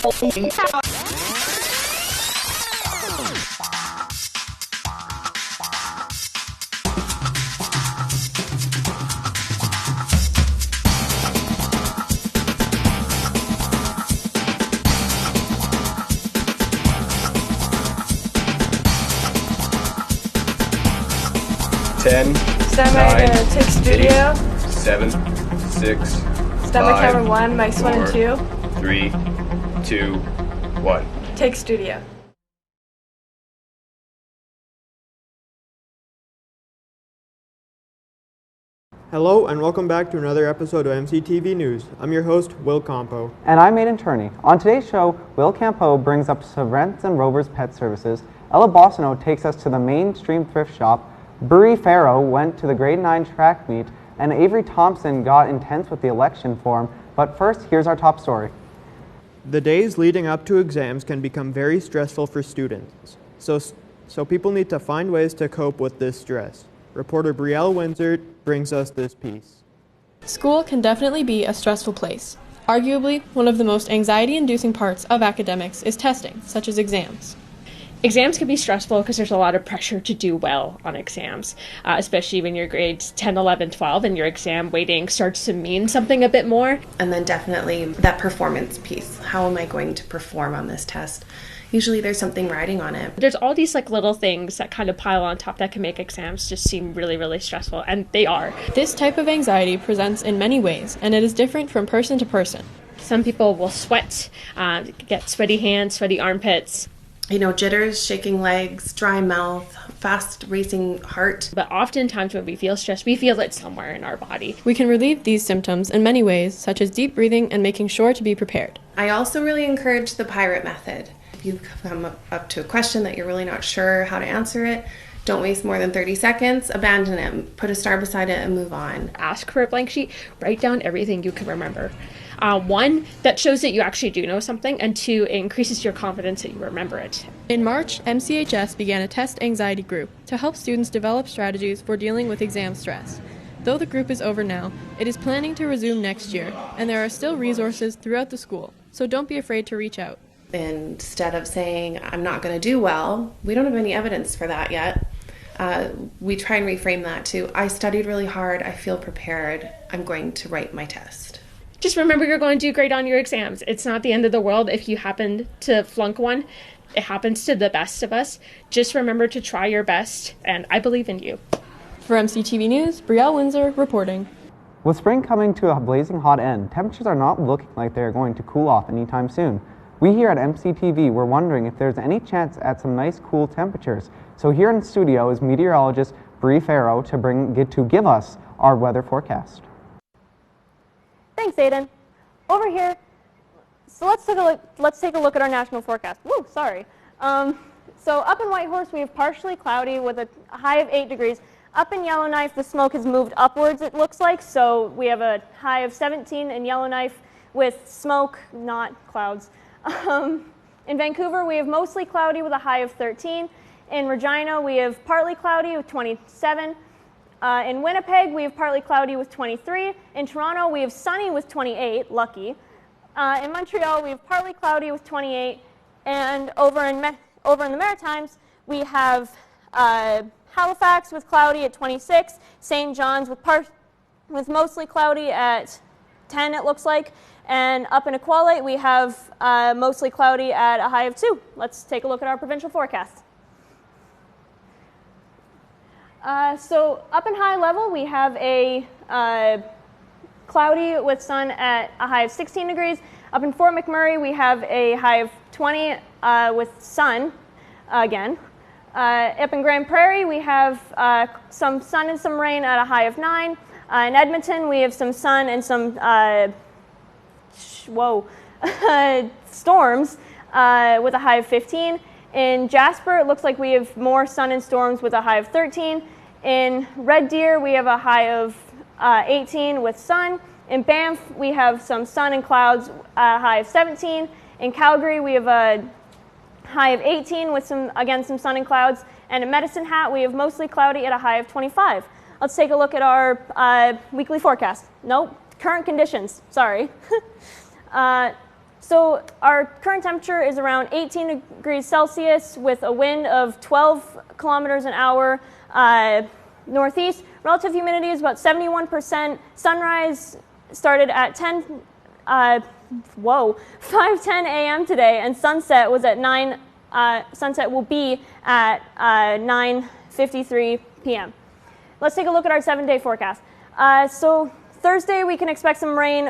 Ten, Semi to take studio. 7, 6, Stomach 5, camera 1, mics 1 and 2. 3, 2, 1. Take studio. Hello and welcome back to another episode of MCTV News. I'm your host, Will Campeau. And I'm Aidan Chorney. On today's show, Will Campeau brings up some Rentz and Rover's pet services, Ella Boissonneault takes us to the Midstream thrift shop, Farough went to the grade 9 track meet, and Avery Thompson got intense with the election form. But first, here's our top story. The days leading up to exams can become very stressful for students, so people need to find ways to cope with this stress. Reporter Winsor brings us this piece. School can definitely be a stressful place. Arguably, one of the most anxiety-inducing parts of academics is testing, such as exams. Exams can be stressful because there's a lot of pressure to do well on exams, especially when you're grades 10, 11, 12, and your exam weighting starts to mean something a bit more. And then definitely that performance piece. How am I going to perform on this test? Usually there's something riding on it. There's all these little things that kind of pile on top that can make exams just seem really, really stressful, and they are. This type of anxiety presents in many ways, and it is different from person to person. Some people will sweat, get sweaty hands, sweaty armpits. Jitters, shaking legs, dry mouth, fast racing heart. But oftentimes when we feel stressed, we feel it somewhere in our body. We can relieve these symptoms in many ways, such as deep breathing and making sure to be prepared. I also really encourage the pirate method. If you come up to a question that you're really not sure how to answer it, don't waste more than 30 seconds, abandon it, put a star beside it and move on. Ask for a blank sheet, write down everything you can remember. One, that shows that you actually do know something, and two, it increases your confidence that you remember it. In March, MCHS began a test anxiety group to help students develop strategies for dealing with exam stress. Though the group is over now, it is planning to resume next year, and there are still resources throughout the school, so don't be afraid to reach out. Instead of saying, I'm not going to do well, we don't have any evidence for that yet. We try and reframe that to, I studied really hard, I feel prepared, I'm going to write my test. Just remember you're going to do great on your exams. It's not the end of the world if you happen to flunk one. It happens to the best of us. Just remember to try your best, and I believe in you. For MCTV News, Winsor reporting. With spring coming to a blazing hot end, temperatures are not looking like they are going to cool off anytime soon. We here at MCTV were wondering if there's any chance at some nice cool temperatures. So here in the studio is meteorologist Farough to give us our weather forecast. Thanks, Aidan. Over here, so let's take a look at our national forecast. Woo, sorry. So up in Whitehorse, we have partially cloudy with a high of 8 degrees. Up in Yellowknife, the smoke has moved upwards, it looks like, so we have a high of 17 in Yellowknife with smoke, not clouds. In Vancouver, we have mostly cloudy with a high of 13. In Regina, we have partly cloudy with 27. In Winnipeg, we have partly cloudy with 23. In Toronto, we have sunny with 28, lucky. In Montreal, we have partly cloudy with 28. And over in the Maritimes, we have Halifax with cloudy at 26. St. John's with mostly cloudy at 10, it looks like. And up in Iqaluit, we have mostly cloudy at a high of 2. Let's take a look at our provincial forecast. So up in high level, we have a cloudy with sun at a high of 16 degrees. Up in Fort McMurray, we have a high of 20 with sun again. Up in Grand Prairie, we have some sun and some rain at a high of 9. In Edmonton, we have some sun and some storms with a high of 15. In Jasper, it looks like we have more sun and storms with a high of 13. In Red Deer, we have a high of 18 with sun. In Banff, we have some sun and clouds, a high of 17. In Calgary, we have a high of 18 with some sun and clouds. And in Medicine Hat, we have mostly cloudy at a high of 25. Let's take a look at our weekly forecast. Nope, current conditions, sorry. So our current temperature is around 18 degrees Celsius with a wind of 12 kilometers an hour northeast. Relative humidity is about 71%. Sunrise started at 5:10 a.m. today, and sunset was at 9. Sunset will be at 9:53 p.m. Let's take a look at our 7-day forecast. So Thursday we can expect some rain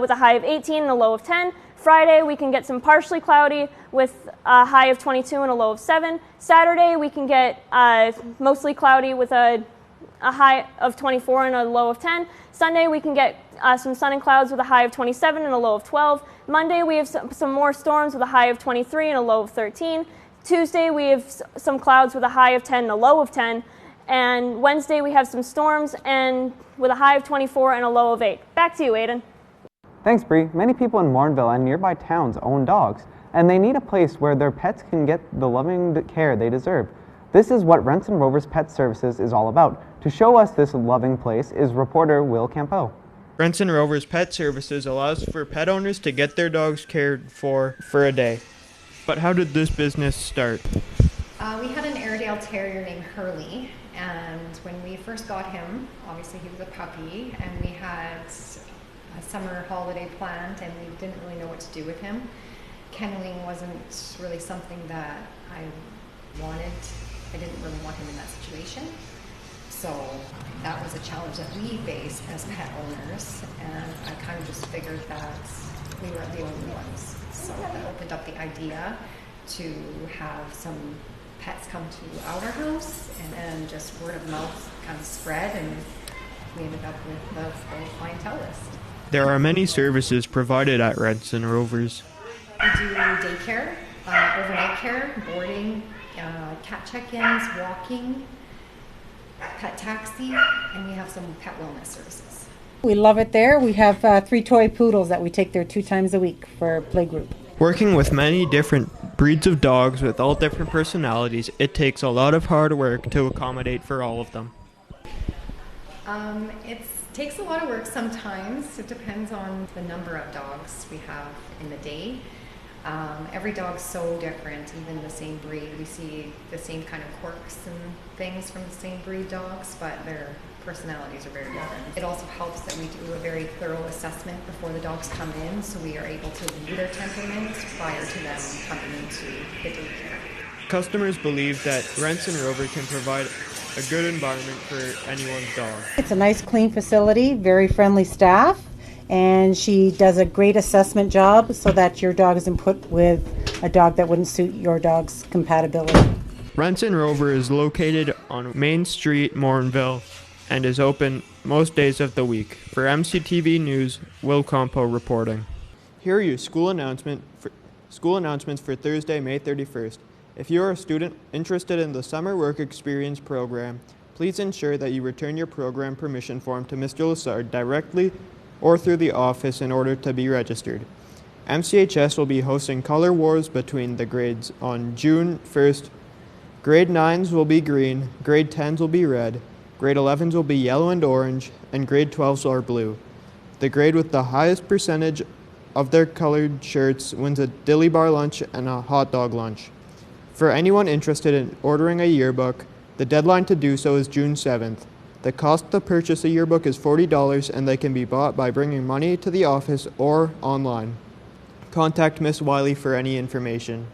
with a high of 18 and a low of 10. Friday we can get some partially cloudy with a high of 22 and a low of 7. Saturday we can get mostly cloudy with a high of 24 and a low of 10. Sunday we can get some sun and clouds with a high of 27 and a low of 12. Monday we have some more storms with a high of 23 and a low of 13. Tuesday we have some clouds with a high of 10 and a low of 10. And Wednesday we have some storms and with a high of 24 and a low of 8. Back to you, Aiden. Thanks, Bree. Many people in Morinville and nearby towns own dogs, and they need a place where their pets can get the loving care they deserve. This is what Rentz and Rover's Pet Services is all about. To show us this loving place is reporter Will Campeau. Rentz and Rover's Pet Services allows for pet owners to get their dogs cared for a day. But how did this business start? We had an Airedale Terrier named Hurley, and when we first got him, obviously he was a puppy, and we had a summer holiday planned, and we didn't really know what to do with him. Kenneling wasn't really something that I wanted. I didn't really want him in that situation. So that was a challenge that we face as pet owners, and I kind of just figured that we weren't the only ones. So that opened up the idea to have some pets come to our house, and then just word of mouth kind of spread, and we ended up with the full clientele list. There are many services provided at Rentz and Rover's. We do daycare, overnight care, boarding, cat check-ins, walking, pet taxi, and we have some pet wellness services. We love it there. We have 3 toy poodles that we take there 2 times a week for playgroup. Working with many different breeds of dogs with all different personalities, it takes a lot of hard work to accommodate for all of them. It takes a lot of work sometimes. It depends on the number of dogs we have in the day. Every dog's so different, even the same breed. We see the same kind of quirks and things from the same breed dogs, but their personalities are very different. It also helps that we do a very thorough assessment before the dogs come in, so we are able to view their temperament prior to them coming into the daycare. Customers believe that Rentz and Rover can provide a good environment for anyone's dog. It's a nice, clean facility, very friendly staff, and she does a great assessment job so that your dog isn't put with a dog that wouldn't suit your dog's compatibility. Rentz and Rover is located on Main Street, Morinville, and is open most days of the week. For MCTV News, Will Campeau reporting. Here are your school announcements for Thursday, May 31st. If you are a student interested in the Summer Work Experience program, please ensure that you return your program permission form to Mr. Lessard directly or through the office in order to be registered. MCHS will be hosting Color Wars between the grades on June 1st. Grade 9s will be green, grade 10s will be red, grade 11s will be yellow and orange, and grade 12s are blue. The grade with the highest percentage of their colored shirts wins a dilly bar lunch and a hot dog lunch. For anyone interested in ordering a yearbook, the deadline to do so is June 7th. The cost to purchase a yearbook is $40, and they can be bought by bringing money to the office or online. Contact Miss Wiley for any information.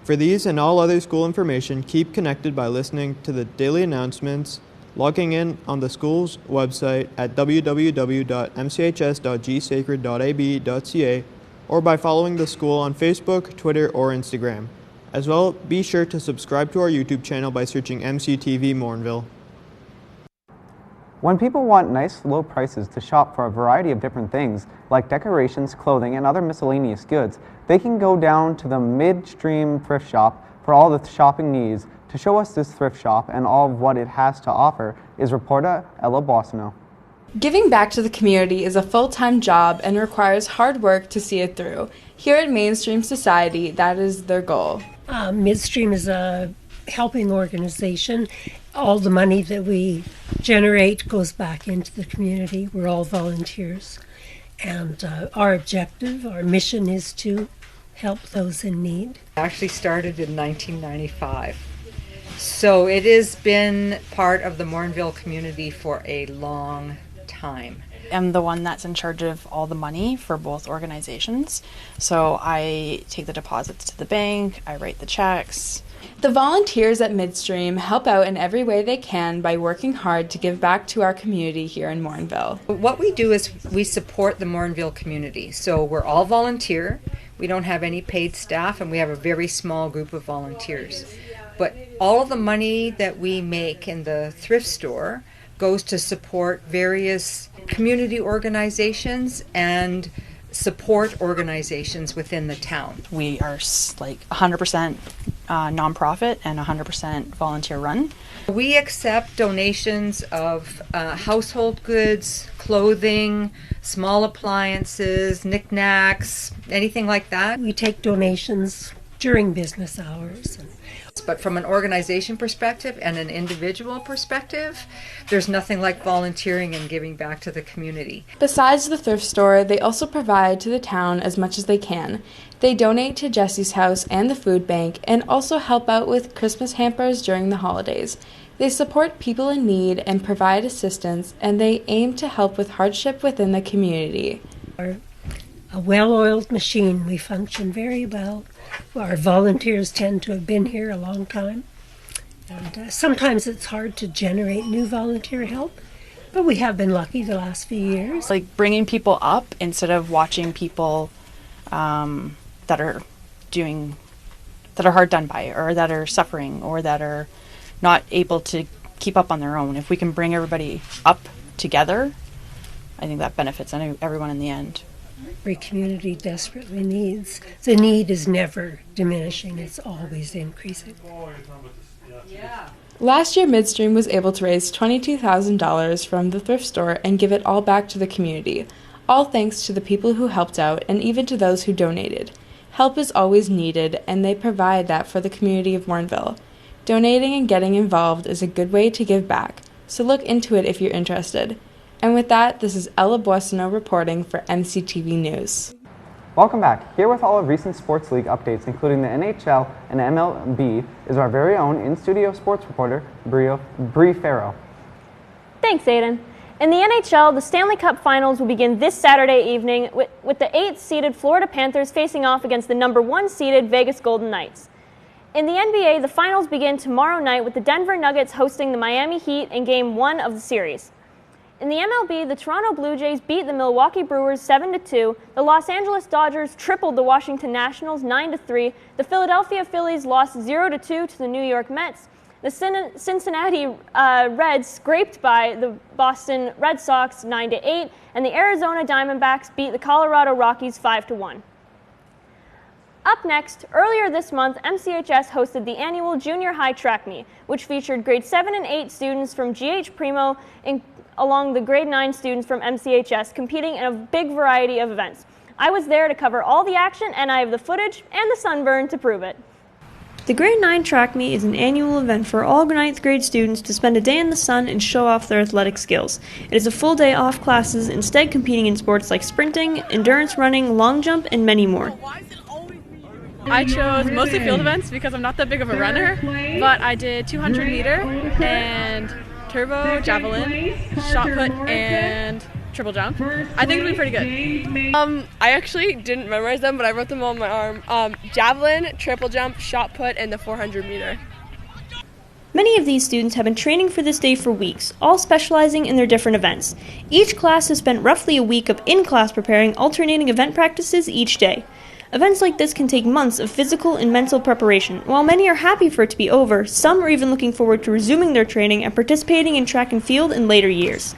For these and all other school information, keep connected by listening to the daily announcements, logging in on the school's website at www.mchs.gsacred.ab.ca, or by following the school on Facebook, Twitter, or Instagram. As well, be sure to subscribe to our YouTube channel by searching MCTV Morinville. When people want nice low prices to shop for a variety of different things, like decorations, clothing, and other miscellaneous goods, they can go down to the Midstream thrift shop for all the shopping needs. To show us this thrift shop and all of what it has to offer is reporter Boissonneault. Giving back to the community is a full-time job and requires hard work to see it through. Here at Mainstream Society, that is their goal. Midstream is a helping organization. All the money that we generate goes back into the community. We're all volunteers. And our objective, our mission is to help those in need. Actually started in 1995. So it has been part of the Morinville community for a long time. I'm the one that's in charge of all the money for both organizations. So I take the deposits to the bank, I write the checks. The volunteers at Midstream help out in every way they can by working hard to give back to our community here in Morinville. What we do is we support the Morinville community. So we're all volunteer. We don't have any paid staff, and we have a very small group of volunteers. But all of the money that we make in the thrift store goes to support various community organizations and support organizations within the town. We are like 100% nonprofit and 100% volunteer run. We accept donations of household goods, clothing, small appliances, knickknacks, anything like that. We take donations during business hours. But from an organization perspective and an individual perspective, there's nothing like volunteering and giving back to the community. Besides the thrift store, they also provide to the town as much as they can. They donate to Jesse's House and the food bank and also help out with Christmas hampers during the holidays. They support people in need and provide assistance, and they aim to help with hardship within the community. We're a well-oiled machine. We function very well. Our volunteers tend to have been here a long time. And sometimes it's hard to generate new volunteer help, but we have been lucky the last few years. Like bringing people up instead of watching people that are hard done by, or that are suffering, or that are not able to keep up on their own. If we can bring everybody up together, I think that benefits everyone in the end. Every community desperately needs. The need is never diminishing, it's always increasing. Last year, Midstream was able to raise $22,000 from the thrift store and give it all back to the community, all thanks to the people who helped out and even to those who donated. Help is always needed, and they provide that for the community of Morinville. Donating and getting involved is a good way to give back, so look into it if you're interested. And with that, this is Ella Boissonneault reporting for MCTV News. Welcome back. Here with all of recent sports league updates, including the NHL and MLB, is our very own in-studio sports reporter, Bri Farough. Thanks, Aiden. In the NHL, the Stanley Cup Finals will begin this Saturday evening with the 8th-seeded Florida Panthers facing off against the number 1-seeded Vegas Golden Knights. In the NBA, the finals begin tomorrow night with the Denver Nuggets hosting the Miami Heat in Game 1 of the series. In the MLB, the Toronto Blue Jays beat the Milwaukee Brewers 7-2, the Los Angeles Dodgers tripled the Washington Nationals 9-3, the Philadelphia Phillies lost 0-2 to the New York Mets, the Cincinnati Reds scraped by the Boston Red Sox 9-8, and the Arizona Diamondbacks beat the Colorado Rockies 5-1. Up next, earlier this month, MCHS hosted the annual Junior High Track Meet, which featured grade 7 and 8 students from GH Primo along the grade 9 students from MCHS competing in a big variety of events. I was there to cover all the action, and I have the footage and the sunburn to prove it. The Grade 9 Track Meet is an annual event for all 9th grade students to spend a day in the sun and show off their athletic skills. It is a full day off classes, instead competing in sports like sprinting, endurance running, long jump, and many more. I chose mostly field events because I'm not that big of a runner, but I did 200 meter and turbo, javelin, shot put, and triple jump. I think it'll be pretty good. I actually didn't memorize them, but I wrote them on my arm. Javelin, triple jump, shot put, and the 400 meter. Many of these students have been training for this day for weeks, all specializing in their different events. Each class has spent roughly a week of in-class preparing alternating event practices each day. Events like this can take months of physical and mental preparation. While many are happy for it to be over, some are even looking forward to resuming their training and participating in track and field in later years.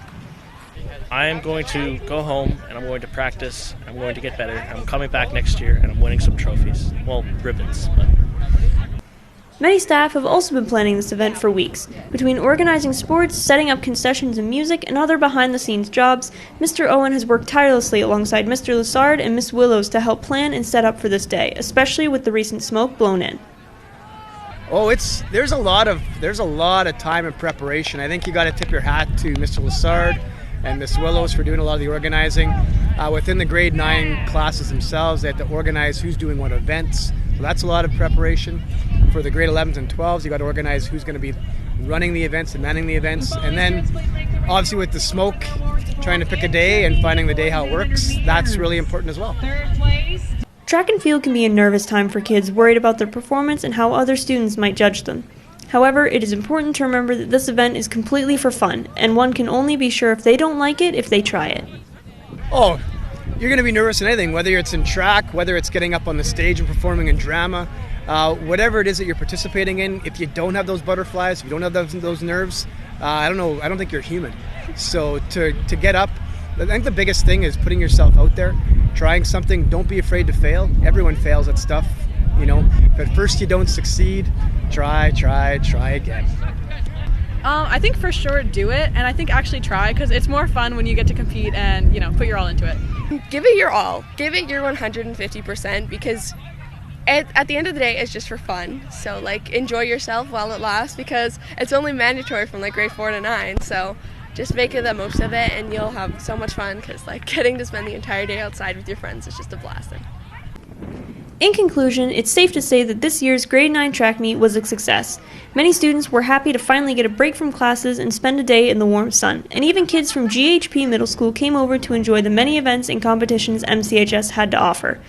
I am going to go home and I'm going to practice. I'm going to get better. I'm coming back next year and I'm winning some trophies. Well, ribbons. But. Many staff have also been planning this event for weeks. Between organizing sports, setting up concessions and music, and other behind-the-scenes jobs, Mr. Owen has worked tirelessly alongside Mr. Lessard and Miss Willows to help plan and set up for this day, especially with the recent smoke blown in. Oh, there's a lot of time and preparation. I think you got to tip your hat to Mr. Lessard, and Miss Willows for doing a lot of the organizing. Within the grade 9 classes themselves, they have to organize who's doing what events. So that's a lot of preparation. For the grade 11s and 12s, you got to organize who's going to be running the events and manning the events. And then obviously with the smoke, trying to pick a day and finding the day how it works, that's really important as well. Track and field can be a nervous time for kids worried about their performance and how other students might judge them. However, it is important to remember that this event is completely for fun, and one can only be sure if they don't like it if they try it. Oh, you're going to be nervous in anything, whether it's in track, whether it's getting up on the stage and performing in drama, whatever it is that you're participating in. If you don't have those butterflies, if you don't have those nerves, I don't think you're human. So to get up, I think the biggest thing is putting yourself out there, trying something. Don't be afraid to fail. Everyone fails at stuff. If at first you don't succeed, try again. I think for sure do it, and I think actually try, because it's more fun when you get to compete and put your all into it. Give it your all. Give it your 150%, because at the end of the day, it's just for fun. So enjoy yourself while it lasts, because it's only mandatory from grade 4 to 9. So just make the most of it, and you'll have so much fun, because getting to spend the entire day outside with your friends is just a blast. In conclusion, it's safe to say that this year's grade 9 track meet was a success. Many students were happy to finally get a break from classes and spend a day in the warm sun, and even kids from GHP Middle School came over to enjoy the many events and competitions MCHS had to offer.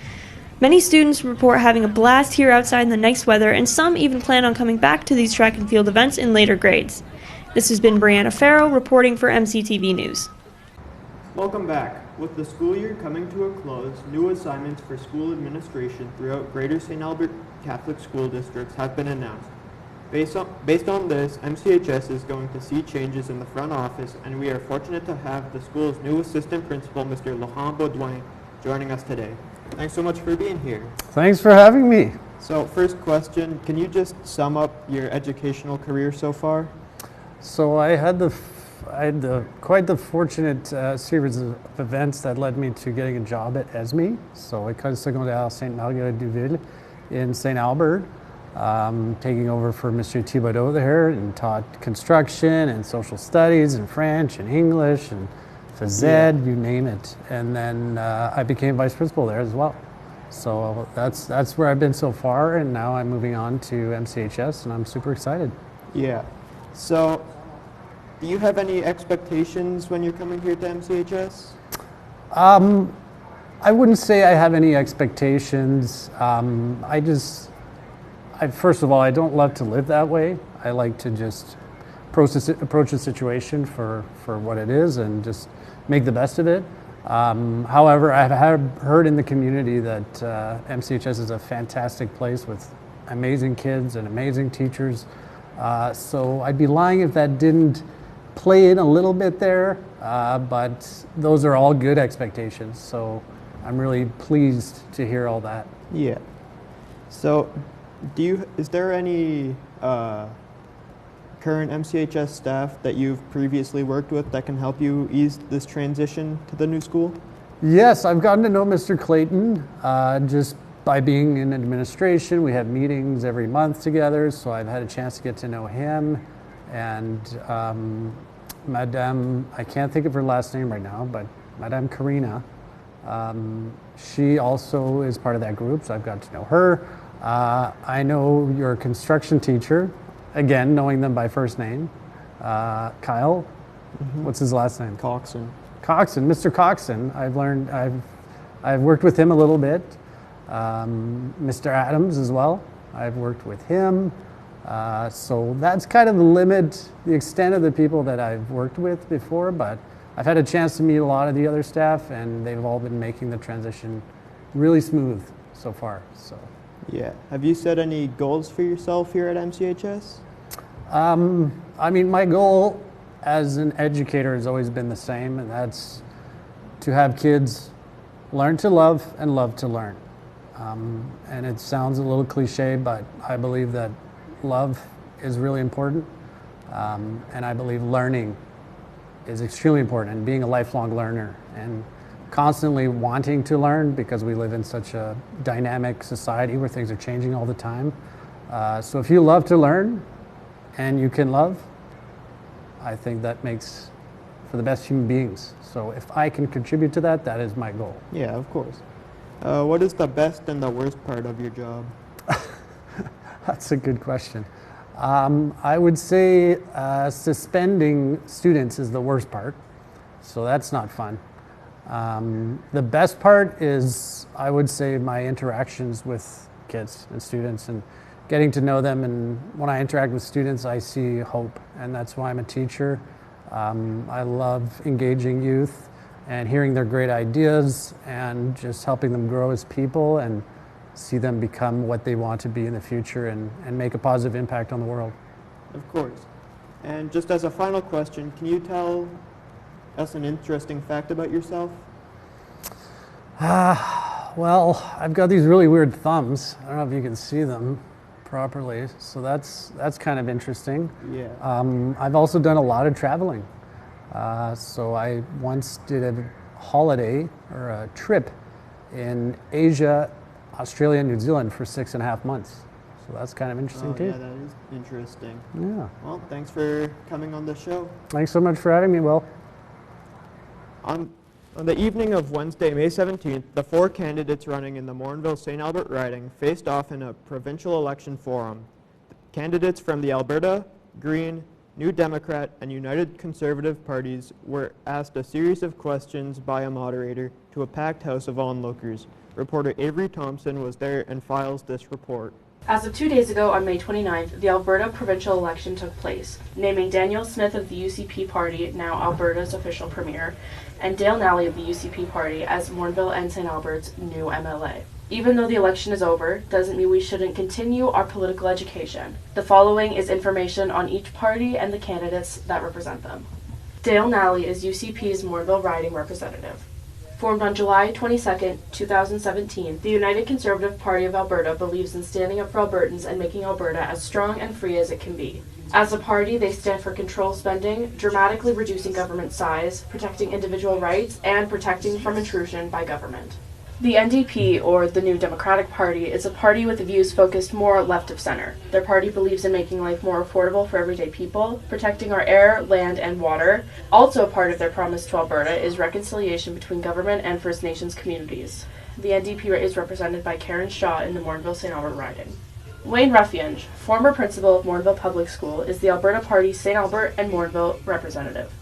Many students report having a blast here outside in the nice weather, and some even plan on coming back to these track and field events in later grades. This has been Brianna Farough reporting for MCTV News. Welcome back. With the school year coming to a close, new assignments for school administration throughout Greater St. Albert Catholic School Districts have been announced. Based on this, MCHS is going to see changes in the front office, and we are fortunate to have the school's new assistant principal, Mr. Laurent Beaudoin, joining us today. Thanks so much for being here. Thanks for having me. So first question, can you just sum up your educational career so far? So I had quite the fortunate series of events that led me to getting a job at ESME. So École Secondaire Sainte-Marguerite-du-Ville in St. Albert, taking over for Mr. Thibodeau there, and taught construction and social studies and French and English and phys ed, you name it. And then I became vice principal there as well. So that's where I've been so far, and now I'm moving on to MCHS, and I'm super excited. Yeah. So do you have any expectations when you're coming here to MCHS? I wouldn't say I have any expectations. First of all, I don't love to live that way. I like to just approach the situation for what it is and just make the best of it. However, I've heard in the community that MCHS is a fantastic place with amazing kids and amazing teachers. So I'd be lying if that didn't play in a little bit there, but those are all good expectations. So I'm really pleased to hear all that. Yeah. So is there any current MCHS staff that you've previously worked with that can help you ease this transition to the new school? Yes, I've gotten to know Mr. Clayton just by being in administration. We have meetings every month together, so I've had a chance to get to know him. And Madame, I can't think of her last name right now, but Madame Karina, she also is part of that group, so I've got to know her. I know your construction teacher, again, knowing them by first name, Kyle. What's his last name? Coxon. Mr. Coxon. I've worked with him a little bit. Mr. Adams as well. I've worked with him. So that's kind of the extent of the people that I've worked with before, but I've had a chance to meet a lot of the other staff, and they've all been making the transition really smooth so far. So. Yeah. Have you set any goals for yourself here at MCHS? I mean, my goal as an educator has always been the same, and that's to have kids learn to love and love to learn. And it sounds a little cliche, but I believe that love is really important, and I believe learning is extremely important, and being a lifelong learner and constantly wanting to learn, because we live in such a dynamic society where things are changing all the time. So if you love to learn and you can love, I think that makes for the best human beings. So if I can contribute to that, that is my goal. Yeah, of course. What is the best and the worst part of your job? That's a good question. I would say suspending students is the worst part, so that's not fun. The best part is, I would say, my interactions with kids and students and getting to know them. And when I interact with students, I see hope, and that's why I'm a teacher. I love engaging youth and hearing their great ideas and just helping them grow as people and see them become what they want to be in the future and make a positive impact on the world. Of course. And just as a final question, can you tell us an interesting fact about yourself? Well, I've got these really weird thumbs. I don't know if you can see them properly, so that's kind of interesting. Yeah. I've also done a lot of traveling. So I once did a holiday or a trip in Asia, Australia, and New Zealand for 6.5 months. So that's kind of interesting too. Yeah, that is interesting. Yeah. Well, thanks for coming on the show. Thanks so much for having me, Will. On the evening of Wednesday, May 17th, the 4 candidates running in the Morinville-St. Albert riding faced off in a provincial election forum. Candidates from the Alberta, Green, New Democrat, and United Conservative parties were asked a series of questions by a moderator to a packed house of onlookers. Reporter Avery Thompson was there and files this report. As of 2 days ago, on May 29th, the Alberta provincial election took place, naming Daniel Smith of the UCP party, now Alberta's official premier, and Dale Nally of the UCP party as Morinville and St. Albert's new MLA. Even though the election is over, doesn't mean we shouldn't continue our political education. The following is information on each party and the candidates that represent them. Dale Nally is UCP's Morinville riding representative. Formed on July 22, 2017, the United Conservative Party of Alberta believes in standing up for Albertans and making Alberta as strong and free as it can be. As a party, they stand for control spending, dramatically reducing government size, protecting individual rights, and protecting from intrusion by government. The NDP, or the New Democratic Party, is a party with views focused more left of center. Their party believes in making life more affordable for everyday people, protecting our air, land, and water. Also a part of their promise to Alberta is reconciliation between government and First Nations communities. The NDP is represented by Karen Shaw in the Morinville-St. Albert riding. Wayne Ruffiange, former principal of Morinville Public School, is the Alberta Party's St. Albert and Morinville representative.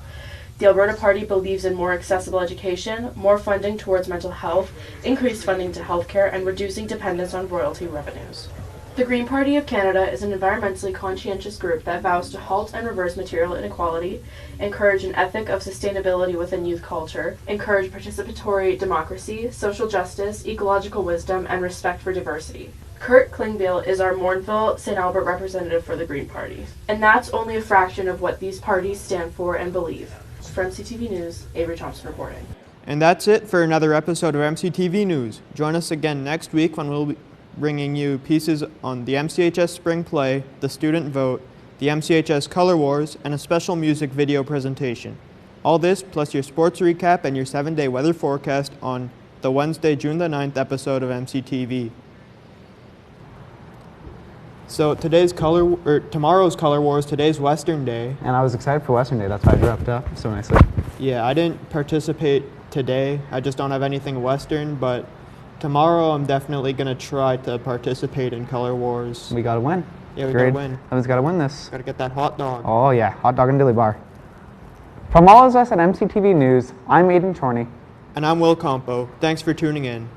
The Alberta Party believes in more accessible education, more funding towards mental health, increased funding to healthcare, and reducing dependence on royalty revenues. The Green Party of Canada is an environmentally conscientious group that vows to halt and reverse material inequality, encourage an ethic of sustainability within youth culture, encourage participatory democracy, social justice, ecological wisdom, and respect for diversity. Kurt Klingbeil is our Morinville-St. Albert representative for the Green Party. And that's only a fraction of what these parties stand for and believe. For MCTV News, Avery Thompson reporting. And that's it for another episode of MCTV News. Join us again next week when we'll be bringing you pieces on the MCHS Spring Play, the Student Vote, the MCHS Color Wars, and a special music video presentation. All this plus your sports recap and your 7-day weather forecast on the Wednesday, June the 9th episode of MCTV. So tomorrow's Color Wars, today's Western Day. And I was excited for Western Day, that's why I dressed up so nicely. Yeah, I didn't participate today. I just don't have anything Western, but tomorrow I'm definitely going to try to participate in Color Wars. We got to win. Yeah, we got to win. Someone's got to win this. Got to get that hot dog. Oh yeah, hot dog and dilly bar. From all of us at MCTV News, I'm Aidan Chorney. And I'm Will Campeau. Thanks for tuning in.